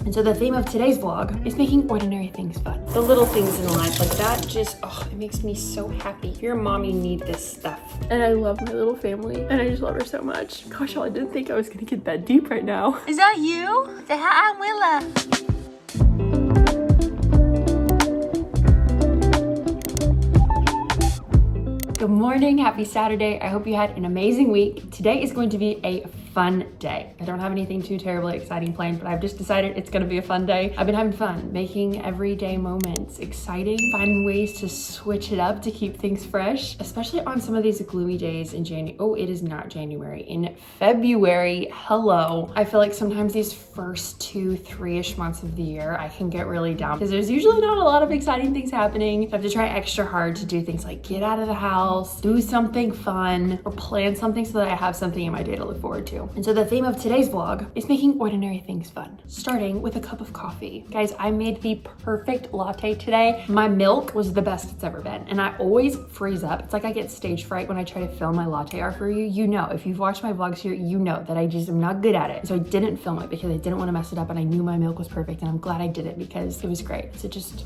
And so the theme of today's vlog is making ordinary things fun. The little things in life like that just, oh, it makes me so happy. If you're a mom, you need this stuff. And I love my little family and I just love her so much. Gosh, I didn't think I was gonna get that deep right now. Is that you? Say hi, I'm Willa. Good morning, happy Saturday. I hope you had an amazing week. Today is going to be a fun day. I don't have anything too terribly exciting planned, but I've just decided it's gonna be a fun day. I've been having fun, making everyday moments exciting, finding ways to switch it up to keep things fresh, especially on some of these gloomy days in January. Oh, it is not January, in February, hello. I feel like sometimes these first 2-3-ish months of the year, I can get really down because there's usually not a lot of exciting things happening. I have to try extra hard to do things like get out of the house, do something fun, or plan something so that I have something in my day to look forward to. And so the theme of today's vlog is making ordinary things fun, starting with a cup of coffee. Guys, I made the perfect latte today. My milk was the best it's ever been, and I always freeze up. It's like I get stage fright when I try to film my latte art for you. You know, if you've watched my vlogs here, you know that I just am not good at it. So I didn't film it because I didn't want to mess it up, and I knew my milk was perfect, and I'm glad I did it because it was great. So just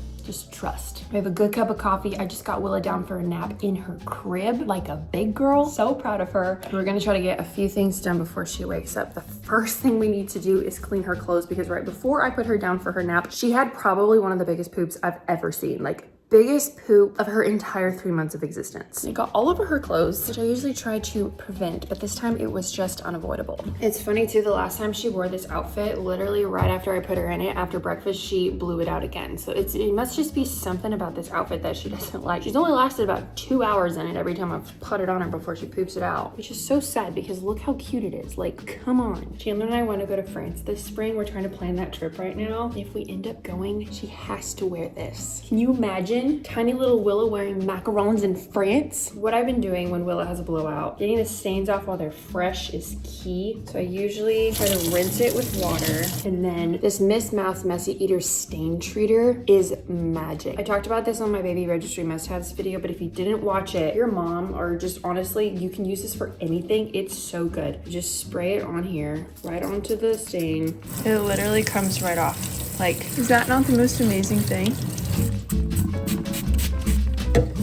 trust. I have a good cup of coffee. I just got Willa down for a nap in her crib like a big girl. So proud of her. We're gonna try to get a few things done before she wakes up. The first thing we need to do is clean her clothes because right before I put her down for her nap, she had probably one of the biggest poops I've ever seen. Like, biggest poop of her entire 3 months of existence. It got all over her clothes, which I usually try to prevent, but this time it was just unavoidable. It's funny too, the last time she wore this outfit, literally right after I put her in it, after breakfast, she blew it out again. So it must just be something about this outfit that she doesn't like. She's only lasted about 2 hours in it every time I've put it on her before she poops it out, which is so sad because look how cute it is. Like, come on. Chandler and I want to go to France this spring. We're trying to plan that trip right now. If we end up going, she has to wear this. Can you imagine tiny little Willa wearing macarons in France? What I've been doing when Willa has a blowout, getting the stains off while they're fresh is key. So I usually try to rinse it with water, and then this Miss Mouth Messy Eater stain treater is magic. I talked about this on my baby registry must-haves video, but if you didn't watch it, your mom, or just honestly, you can use this for anything. It's so good. You just spray it on here, right onto the stain. It literally comes right off. Like, is that not the most amazing thing?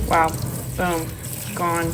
Wow, boom, gone.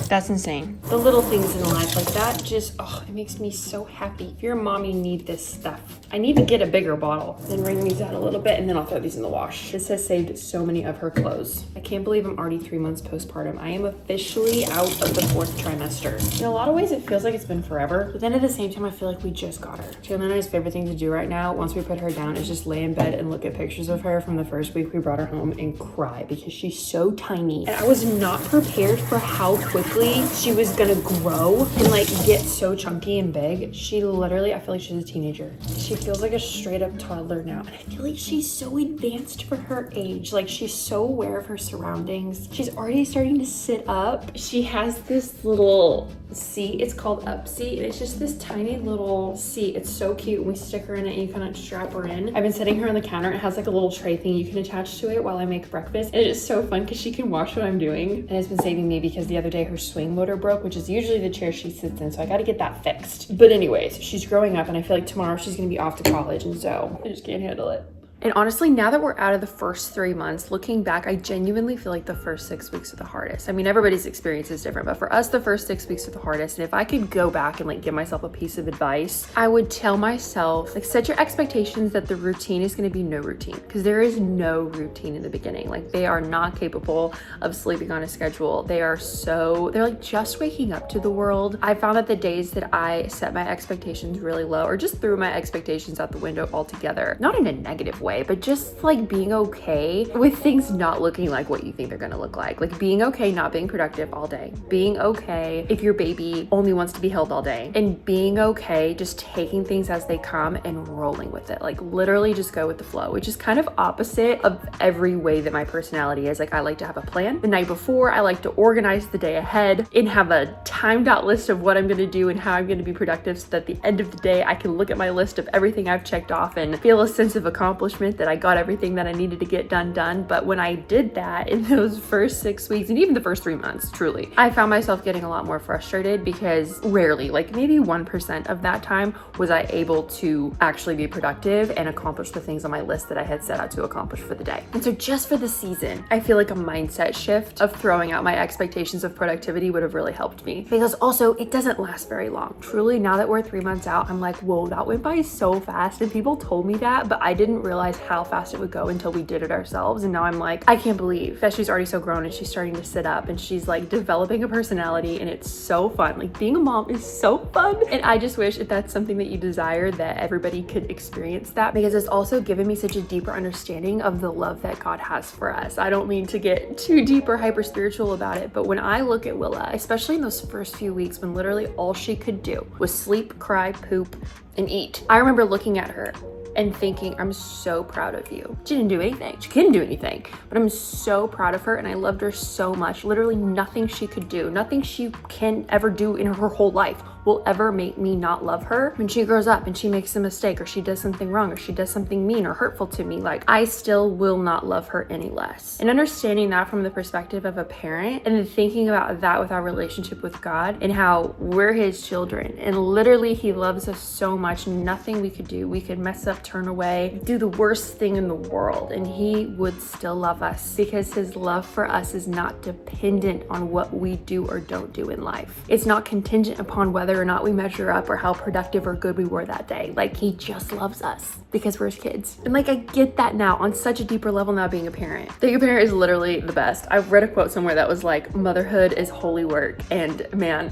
That's insane. The little things in life like that just, oh, it makes me so happy. If you're a mom, you need this stuff. I need to get a bigger bottle. Then wring these out a little bit and then I'll throw these in the wash. This has saved so many of her clothes. I can't believe I'm already 3 months postpartum. I am officially out of the 4th trimester. In a lot of ways, it feels like it's been forever, but then at the same time, I feel like we just got her. Chandler and I's favorite thing to do right now, once we put her down, is just lay in bed and look at pictures of her from the first week we brought her home and cry because she's so tiny. And I was not prepared for how quickly she was gonna grow and like get so chunky and big. She literally, I feel like she's a teenager. She feels like a straight up toddler now. And I feel like she's so advanced for her age. Like, she's so aware of her surroundings. She's already starting to sit up. She has this little seat. It's called Up Seat. And it's just this tiny little seat. It's so cute. We stick her in it and you kind of strap her in. I've been setting her on the counter. It has like a little tray thing you can attach to it while I make breakfast. And it's so fun because she can watch what I'm doing. And it's been saving me because the other day her swing motor broke, which is usually the chair she sits in. So I got to get that fixed. But anyways, she's growing up and I feel like tomorrow she's going to be off to college. And so I just can't handle it. And honestly, now that we're out of the first 3 months, looking back, I genuinely feel like the first 6 weeks are the hardest. I mean, everybody's experience is different, but for us, the first 6 weeks are the hardest. And if I could go back and like give myself a piece of advice, I would tell myself, like, set your expectations that the routine is going to be no routine, because there is no routine in the beginning. Like, they are not capable of sleeping on a schedule. They're like just waking up to the world. I found that the days that I set my expectations really low, or just threw my expectations out the window altogether, not in a negative way, but just like being okay with things not looking like what you think they're gonna look like being okay not being productive all day, being okay if your baby only wants to be held all day, and being okay just taking things as they come and rolling with it. Like, literally just go with the flow, which is kind of opposite of every way that my personality is. Like, I like to have a plan the night before. I like to organize the day ahead and have a timed out list of what I'm gonna do and how I'm gonna be productive, so that at the end of the day I can look at my list of everything I've checked off and feel a sense of accomplishment accomplishment that I got everything that I needed to get done. But when I did that in those first 6 weeks, and even the first 3 months, truly, I found myself getting a lot more frustrated because rarely, like maybe 1% of that time, was I able to actually be productive and accomplish the things on my list that I had set out to accomplish for the day. And so just for the season, I feel like a mindset shift of throwing out my expectations of productivity would have really helped me, because also it doesn't last very long. Truly, now that we're 3 months out, I'm like, whoa, that went by so fast. And people told me that, but I didn't realize how fast it would go until we did it ourselves. And now I'm like, I can't believe that she's already so grown and she's starting to sit up and she's like developing a personality, and it's so fun. Like being a mom is so fun. And I just wish if that's something that you desire, that everybody could experience that, because it's also given me such a deeper understanding of the love that God has for us. I don't mean to get too deep or hyper spiritual about it, but when I look at Willa, especially in those first few weeks when literally all she could do was sleep, cry, poop, and eat, I remember looking at her and thinking, I'm so proud of you. She didn't do anything. She couldn't do anything, but I'm so proud of her, and I loved her so much. Literally nothing she could do, nothing she can ever do in her whole life will ever make me not love her. When she grows up and she makes a mistake, or she does something wrong, or she does something mean or hurtful to me, like I still will not love her any less. And understanding that from the perspective of a parent, and then thinking about that with our relationship with God and how we're his children, and literally he loves us so much, nothing we could do, we could mess up, turn away, do the worst thing in the world, and he would still love us, because his love for us is not dependent on what we do or don't do in life. It's not contingent upon whether or not we measure up or how productive or good we were that day. Like he just loves us because we're his kids. And like I get that now on such a deeper level now, being a parent. Being a parent is literally the best. I've read a quote somewhere that was like, motherhood is holy work. And man,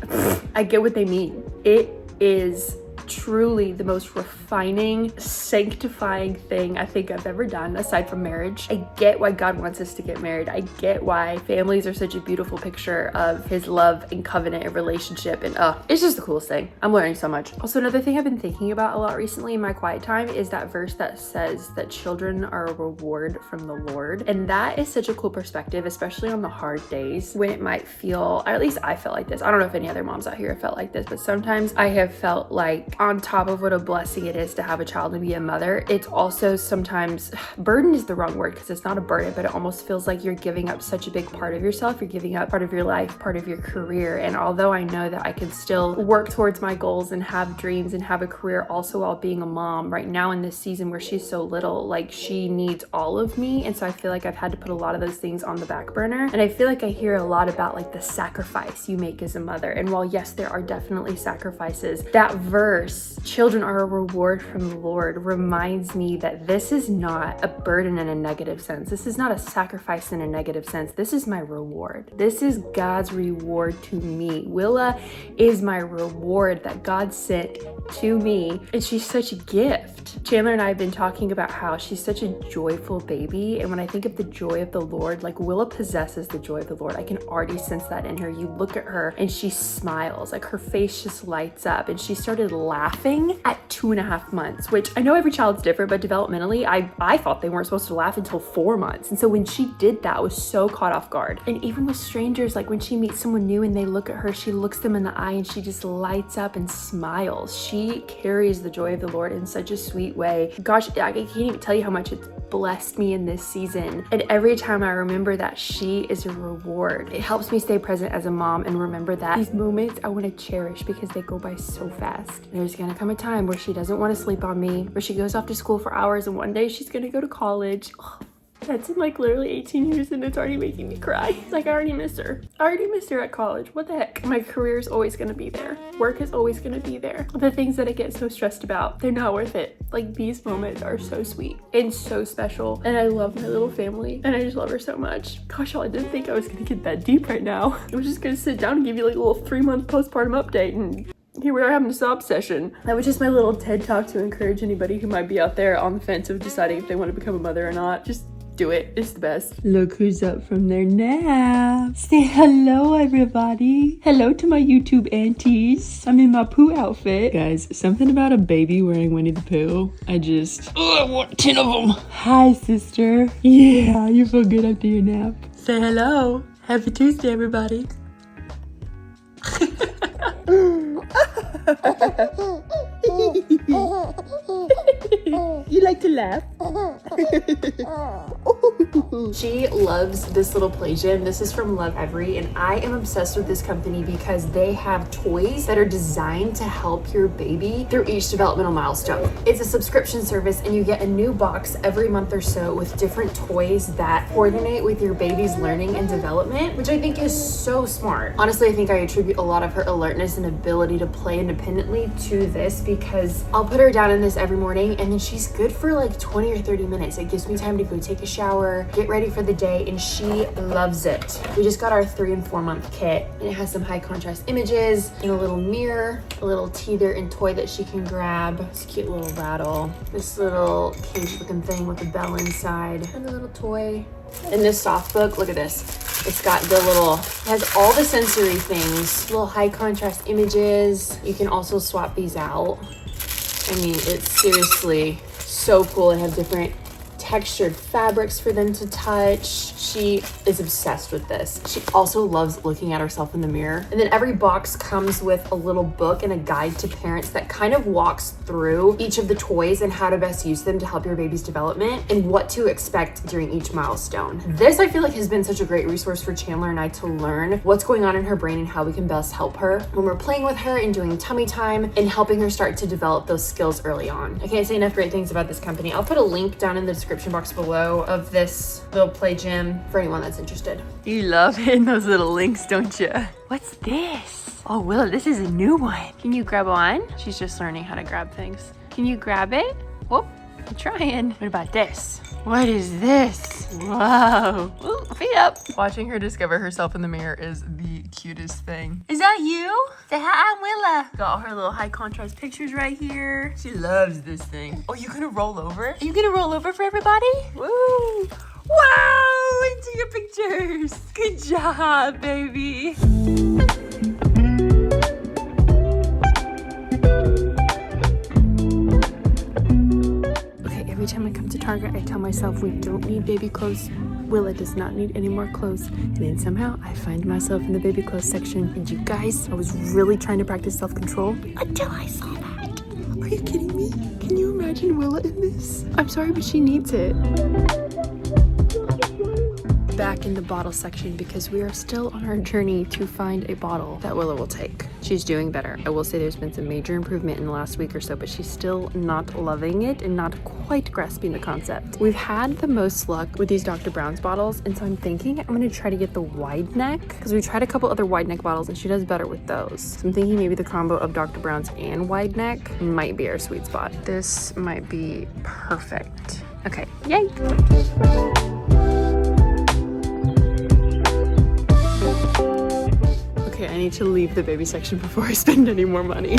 I get what they mean. It is truly the most refining, sanctifying thing I think I've ever done aside from marriage. I get why God wants us to get married. I get why families are such a beautiful picture of his love and covenant and relationship, and it's just the coolest thing. I'm learning so much. Also, another thing I've been thinking about a lot recently in my quiet time is that verse that says that children are a reward from the Lord. And that is such a cool perspective, especially on the hard days when it might feel, or at least I felt like this. I don't know if any other moms out here have felt like this, but sometimes I have felt like on top of what a blessing it is to have a child and be a mother, it's also sometimes, burden is the wrong word because it's not a burden, but it almost feels like you're giving up such a big part of yourself. You're giving up part of your life, part of your career. And although I know that I can still work towards my goals and have dreams and have a career also while being a mom, right now in this season where she's so little, like she needs all of me. And so I feel like I've had to put a lot of those things on the back burner. And I feel like I hear a lot about like the sacrifice you make as a mother. And while yes, there are definitely sacrifices, that verse, children are a reward from the Lord, reminds me that this is not a burden in a negative sense. This is not a sacrifice in a negative sense. This is my reward. This is God's reward to me. Willa is my reward that God sent to me, and she's such a gift. Chandler and I have been talking about how she's such a joyful baby, and when I think of the joy of the Lord, like Willa possesses the joy of the Lord. I can already sense that in her. You look at her and she smiles, like her face just lights up, and she started laughing at 2.5 months, which I know every child's different, but developmentally, I thought they weren't supposed to laugh until 4 months. And so when she did that, I was so caught off guard. And even with strangers, like when she meets someone new and they look at her, she looks them in the eye and she just lights up and smiles. She carries the joy of the Lord in such a sweet way. Gosh, I can't even tell you how much it's blessed me in this season. And every time I remember that she is a reward, it helps me stay present as a mom and remember that these moments I want to cherish because they go by so fast. And there's gonna come a time where she doesn't want to sleep on me, where she goes off to school for hours, and one day she's gonna go to college. That's in like literally 18 years and it's already making me cry. It's like I already miss her. I already missed her at college. What the heck? My career is always gonna be there. Work is always gonna be there. The things that I get so stressed about, they're not worth it. Like these moments are so sweet and so special. And I love my little family and I just love her so much. Gosh, y'all, I didn't think I was gonna get that deep right now. I was just gonna sit down and give you like a little 3-month postpartum update, and here we are having a sob session. That was just my little TED talk to encourage anybody who might be out there on the fence of deciding if they want to become a mother or not. Just do it. It's the best. Look who's up from their nap. Say hello, everybody. Hello to my YouTube aunties. I'm in my poo outfit. Guys, something about a baby wearing Winnie the Pooh. I want 10 of them. Hi, sister. Yeah, you feel good after your nap. Say hello. Happy Tuesday, everybody. You like to laugh? She loves this little play gym. This is from Love Every, and I am obsessed with this company because they have toys that are designed to help your baby through each developmental milestone. It's a subscription service, and you get a new box every month or so with different toys that coordinate with your baby's learning and development, which I think is so smart. Honestly, I think I attribute a lot of her alertness and ability to play independently to this, because I'll put her down in this every morning and then she's good for like 20 or 30 minutes. It gives me time to go take a shower, get ready for the day, and she loves it. We just got our 3 and 4 month kit, and it has some high contrast images and a little mirror, a little teether and toy that she can grab. This cute little rattle, this little cage looking thing with a bell inside, and a little toy. And this soft book, look at this. It's got the little, it has all the sensory things, little high contrast images. You can also swap these out. I mean, it's seriously so cool. They have different textured fabrics for them to touch. She is obsessed with this. She also loves looking at herself in the mirror. And then every box comes with a little book and a guide to parents that kind of walks through each of the toys and how to best use them to help your baby's development and what to expect during each milestone. This, I feel like, has been such a great resource for Chandler and I to learn what's going on in her brain and how we can best help her when we're playing with her and doing tummy time and helping her start to develop those skills early on. I can't say enough great things about this company. I'll put a link down in the description box below of this little play gym for anyone that's interested. You love hitting those little links, don't you? What's this? Oh, Willow, this is a new one. Can you grab on? She's just learning how to grab things. Can you grab it? Whoop, I'm trying. What about this? What is this? Whoa. Ooh, feet up. Watching her discover herself in the mirror is the cutest thing. Is that you? Say hi, I'm Willa. Got all her little high contrast pictures right here. She loves this thing. Oh, you gonna roll over? Are you gonna roll over for everybody? Woo! Wow! Into your pictures. Good job, baby. Every time I come to Target, I tell myself we don't need baby clothes. Willa does not need any more clothes. And then somehow I find myself in the baby clothes section. And you guys, I was really trying to practice self-control until I saw that. Are you kidding me? Can you imagine Willa in this? I'm sorry, but she needs it. Back in the bottle section because we are still on our journey to find a bottle that Willa will take. She's doing better. I will say there's been some major improvement in the last week or so, but she's still not loving it and not quite grasping the concept. We've had the most luck with these Dr. Brown's bottles, and so I'm thinking I'm gonna try to get the wide neck because we tried a couple other wide neck bottles and she does better with those. So I'm thinking maybe the combo of Dr. Brown's and wide neck might be our sweet spot. This might be perfect. Okay, yay! Okay, I need to leave the baby section before I spend any more money.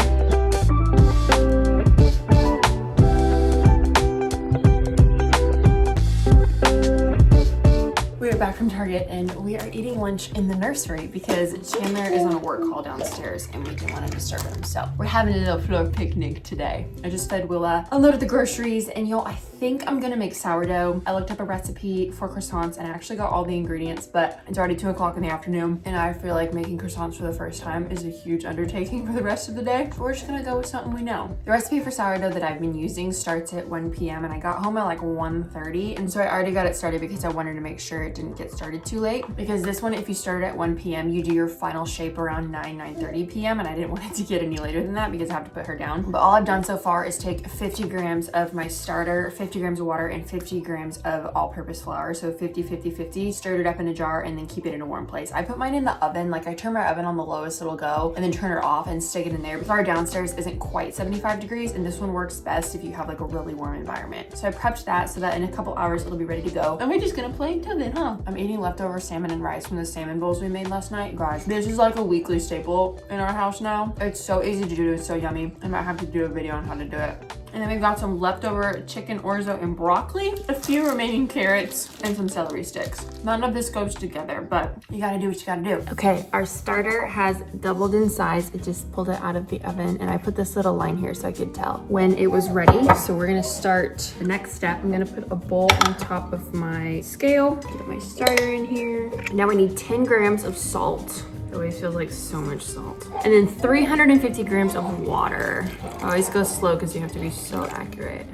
We are back from Target and we are eating lunch in the nursery because Chandler is on a work call downstairs and we didn't want to disturb him. So we're having a little floor picnic today. I just fed Willa, unloaded the groceries, and y'all, I think I'm gonna make sourdough. I looked up a recipe for croissants and I actually got all the ingredients, but it's already 2 o'clock in the afternoon and I feel like making croissants for the first time is a huge undertaking for the rest of the day. So we're just gonna go with something we know. The recipe for sourdough that I've been using starts at 1 p.m. and I got home at like 1:30, and so I already got it started because I wanted to make sure it didn't get started too late, because this one, if you start at 1 p.m. you do your final shape around 9:30 p.m. and I didn't want it to get any later than that because I have to put her down. But all I've done so far is take 50 grams of my starter, 50 grams of water, and 50 grams of all-purpose flour, so 50, stirred it up in a jar and then keep it in a warm place. I put mine in the oven, like I turn my oven on the lowest it'll go and then turn it off and stick it in there because our downstairs isn't quite 75 degrees and this one works best if you have like a really warm environment. So I prepped that so that in a couple hours it'll be ready to go. And we're just gonna play until then, huh? I'm eating leftover salmon and rice from the salmon bowls we made last night. Guys, this is like a weekly staple in our house now. It's so easy to do, it's so yummy. I might have to do a video on how to do it. And then we've got some leftover chicken orzo and broccoli, a few remaining carrots, and some celery sticks. None of this goes together, but you gotta do what you gotta do. Okay, our starter has doubled in size. It just pulled it out of the oven, and I put this little line here so I could tell when it was ready. So we're gonna start the next step. I'm gonna put a bowl on top of my scale, get my starter in here. Now we need 10 grams of salt. It always feels like so much salt. And then 350 grams of water. I always go slow because you have to be so accurate.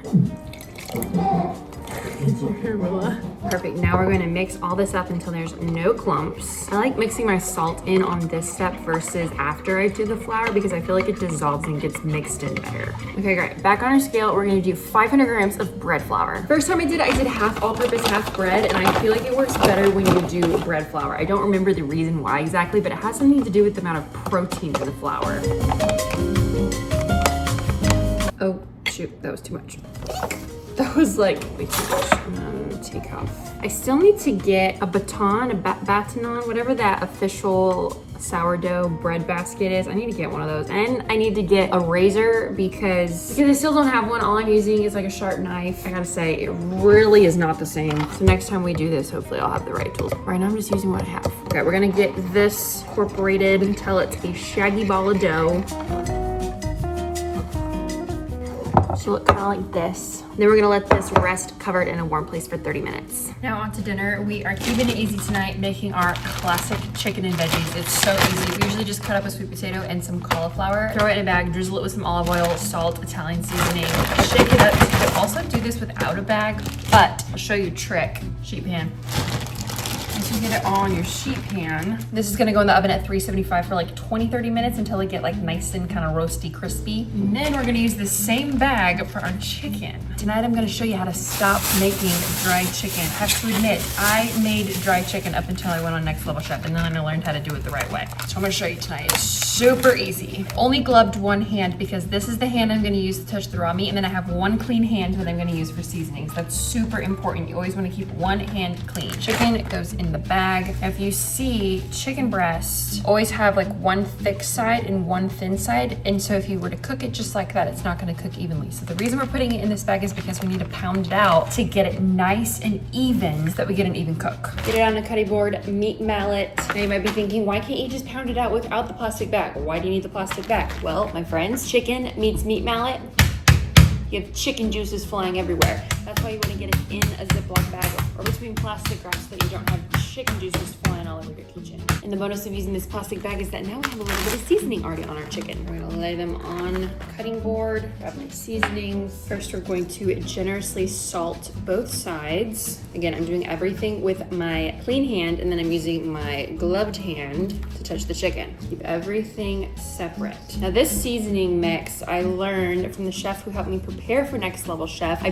Perfect. Now we're going to mix all this up until there's no clumps. I like mixing my salt in on this step versus after I do the flour because I feel like it dissolves and gets mixed in better. Okay, great. Back on our scale, we're going to do 500 grams of bread flour. First time I did half all-purpose, half bread, and I feel like it works better when you do bread flour. I don't remember the reason why exactly, but it has something to do with the amount of protein in the flour. Oh, shoot, that was too much. That was like way too much. Take off. I still need to get a baton, batanon, whatever that official sourdough bread basket is. I need to get one of those. And I need to get a razor because I still don't have one. All I'm using is like a sharp knife. I gotta say, it really is not the same. So next time we do this, hopefully I'll have the right tools. Right now I'm just using what I have. Okay, we're gonna get this incorporated until it's a shaggy ball of dough. Should look kind of like this. Then we're gonna let this rest covered in a warm place for 30 minutes. Now on to dinner. We are keeping it easy tonight, making our classic chicken and veggies. It's so easy. We usually just cut up a sweet potato and some cauliflower, throw it in a bag, drizzle it with some olive oil, salt, Italian seasoning, shake it up. You could also do this without a bag, but I'll show you a trick. Sheet pan. Once you get it all on your sheet pan, this is gonna go in the oven at 375 for like 20-30 minutes until it get like nice and kind of roasty, crispy. And then we're gonna use the same bag for our chicken. Tonight I'm gonna show you how to stop making dried chicken. I have to admit, I made dried chicken up until I went on Next Level Chef, and then I learned how to do it the right way. So I'm gonna show you tonight. It's super easy. Only gloved one hand because this is the hand I'm gonna use to touch the raw meat, and then I have one clean hand that I'm gonna use for seasonings. That's super important. You always wanna keep one hand clean. Chicken goes in the bag. If you see, chicken breasts always have like one thick side and one thin side, and so if you were to cook it just like that, it's not gonna cook evenly. So the reason we're putting it in this bag is because we need to pound it out to get it nice and even so that we get an even cook. Get it on a cutting board, meat mallet. Now you might be thinking, why can't you just pound it out without the plastic bag? Why do you need the plastic bag? Well, my friends, chicken meets meat mallet. You have chicken juices flying everywhere. That's why you want to get it in a Ziploc bag or between plastic wraps so that you don't have chicken juices flying all over your kitchen. And the bonus of using this plastic bag is that now we have a little bit of seasoning already on our chicken. We're gonna lay them on the cutting board, grab my seasonings. First, we're going to generously salt both sides. Again, I'm doing everything with my clean hand, and then I'm using my gloved hand to touch the chicken. Keep everything separate. Now this seasoning mix I learned from the chef who helped me prepare for Next Level Chef.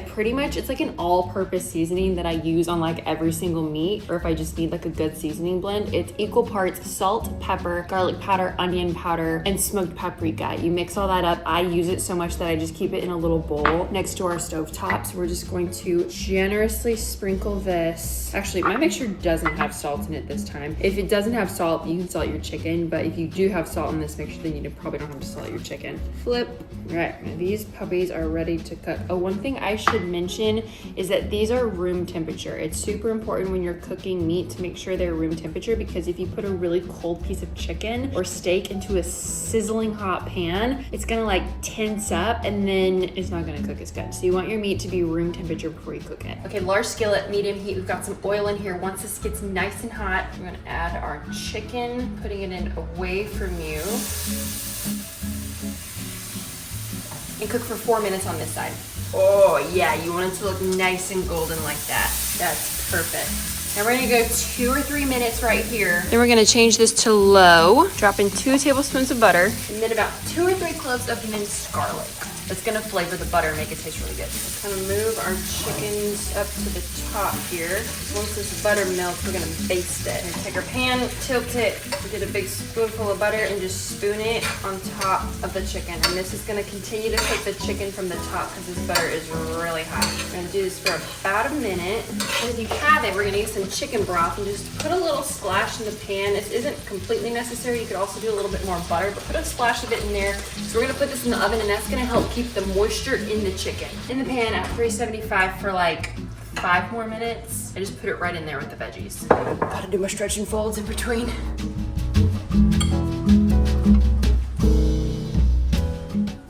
It's like an all-purpose seasoning that I use on like every single meat, or if I just need like a good seasoning blend. It's equal parts salt, pepper, garlic powder, onion powder, and smoked paprika. You mix all that up. I use it so much that I just keep it in a little bowl next to our stovetop. So we're just going to generously sprinkle this. Actually, my mixture doesn't have salt in it this time. If it doesn't have salt, you can salt your chicken, but if you do have salt in this mixture, then you probably don't have to salt your chicken. Flip. All right, now these puppies are ready to cook. Oh, one thing I should mention is that these are room temperature. It's super important when you're cooking meat to make sure they're room temperature, because if you put a really cold piece of chicken or steak into a sizzling hot pan, it's gonna like tense up and then it's not gonna cook as good. So you want your meat to be room temperature before you cook it. Okay, large skillet, medium heat. We've got some oil in here. Once this gets nice and hot, we're gonna add our chicken, putting it in away from you. And cook for 4 minutes on this side. Oh yeah, you want it to look nice and golden like that. That's perfect. Now we're gonna go 2 or 3 minutes right here. Then we're gonna change this to low, drop in 2 tablespoons of butter, and then about 2 or 3 cloves of minced garlic. That's gonna flavor the butter and make it taste really good. We're gonna move our chickens up to the top here. Once this butter melts, we're gonna baste it. We're gonna take our pan, tilt it, get a big spoonful of butter, and just spoon it on top of the chicken. And this is gonna continue to cook the chicken from the top because this butter is really hot. We're gonna do this for about a minute. And if you have it, we're gonna use some chicken broth and just put a little splash in the pan. This isn't completely necessary. You could also do a little bit more butter, but put a splash of it in there. So we're gonna put this in the oven, and that's gonna help keep the moisture in the chicken. In the pan at 375 for like 5 more minutes. I just put it right in there with the veggies. Gotta do my stretch and folds in between.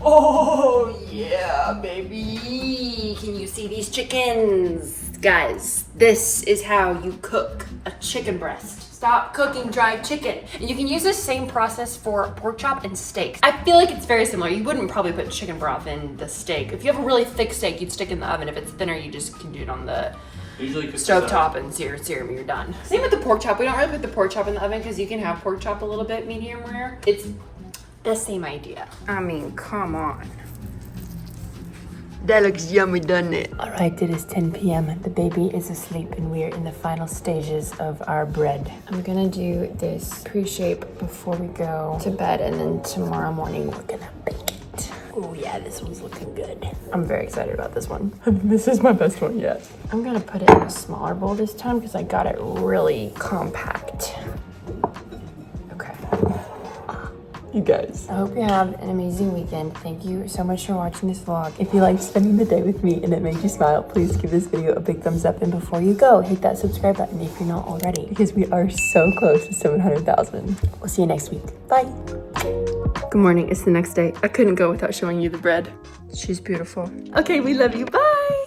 Oh yeah, baby. Can you see these chickens? Guys, this is how you cook a chicken breast. Stop cooking dried chicken. And you can use this same process for pork chop and steaks. I feel like it's very similar. You wouldn't probably put chicken broth in the steak. If you have a really thick steak, you'd stick it in the oven. If it's thinner, you just can do it on the stove top and sear them, you're done. Same with the pork chop. We don't really put the pork chop in the oven because you can have pork chop a little bit medium rare. It's the same idea. I mean, come on. That looks yummy, doesn't it? All right, it is 10 p.m. The baby is asleep and we are in the final stages of our bread. I'm gonna do this pre-shape before we go to bed, and then tomorrow morning we're gonna bake it. Oh yeah, this one's looking good. I'm very excited about this one. This is my best one yet. I'm gonna put it in a smaller bowl this time because I got it really compact. Okay. You guys, I hope you have an amazing weekend. Thank you so much for watching this vlog. If you liked spending the day with me and it made you smile, please give this video a big thumbs up. And before you go, hit that subscribe button if you're not already, because we are so close to 700,000. We'll see you next week. Bye. Good morning, it's the next day. I couldn't go without showing you the bread. She's beautiful. Okay, we love you, bye.